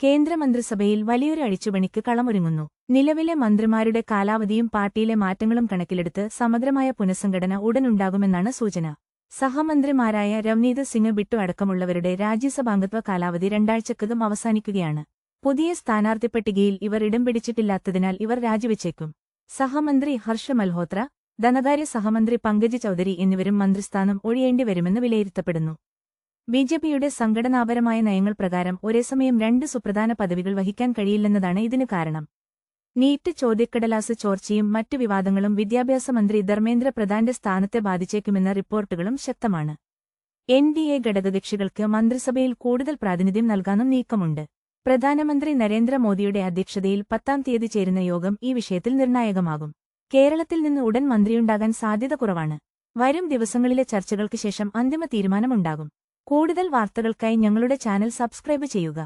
കേന്ദ്രമന്ത്രിസഭയിൽ വലിയൊരു അഴിച്ചുപണിക്ക് കളമൊരുങ്ങുന്നു. നിലവിലെ മന്ത്രിമാരുടെ കാലാവധിയും പാർട്ടിയിലെ മാറ്റങ്ങളും കണക്കിലെടുത്ത് സമഗ്രമായ പുനഃസംഘടന ഉടനുണ്ടാകുമെന്നാണ് സൂചന. സഹമന്ത്രിമാരായ രവ്നീത് സിംഗ് ബിട്ടു അടക്കമുള്ളവരുടെ രാജ്യസഭാംഗത്വ കാലാവധി 2 ആഴ്ചക്കകം അവസാനിക്കുകയാണ്. പുതിയ സ്ഥാനാർത്ഥി പട്ടികയിൽ ഇവർ ഇടം പിടിച്ചിട്ടില്ലാത്തതിനാൽ ഇവർ രാജിവെച്ചേക്കും. സഹമന്ത്രി ഹർഷ് മൽഹോത്ര, ധനകാര്യ സഹമന്ത്രി പങ്കജ് ചൌധരി എന്നിവരും മന്ത്രിസ്ഥാനം ഒഴിയേണ്ടിവരുമെന്ന് വിലയിരുത്തപ്പെടുന്നു. ബിജെപിയുടെ സംഘടനാപരമായ നയങ്ങൾ പ്രകാരം ഒരേസമയം 2 സുപ്രധാന പദവികൾ വഹിക്കാൻ കഴിയില്ലെന്നതാണ് ഇതിന് കാരണം. നീറ്റ് ചോദ്യക്കടലാസ് ചോർച്ചയും മറ്റു വിവാദങ്ങളും വിദ്യാഭ്യാസ മന്ത്രി ധർമ്മേന്ദ്ര പ്രധാന്റെ സ്ഥാനത്തെ ബാധിച്ചേക്കുമെന്ന റിപ്പോർട്ടുകളും ശക്തമാണ്. എൻ.ഡി.എ ഘടകകക്ഷികൾക്ക് മന്ത്രിസഭയിൽ കൂടുതൽ പ്രാതിനിധ്യം നൽകാനും നീക്കമുണ്ട്. പ്രധാനമന്ത്രി നരേന്ദ്രമോദിയുടെ അധ്യക്ഷതയിൽ 10-ാം തീയതി ചേരുന്ന യോഗം ഈ വിഷയത്തിൽ നിർണായകമാകും. കേരളത്തിൽ നിന്ന് ഉടൻ മന്ത്രിയുണ്ടാകാൻ സാധ്യത കുറവാണ്. വരും ദിവസങ്ങളിലെ ചർച്ചകൾക്ക് ശേഷം അന്തിമ തീരുമാനമുണ്ടാകും. കൂടുതൽ വാർത്തകൾക്കായി ഞങ്ങളുടെ ചാനൽ സബ്സ്ക്രൈബ് ചെയ്യുക.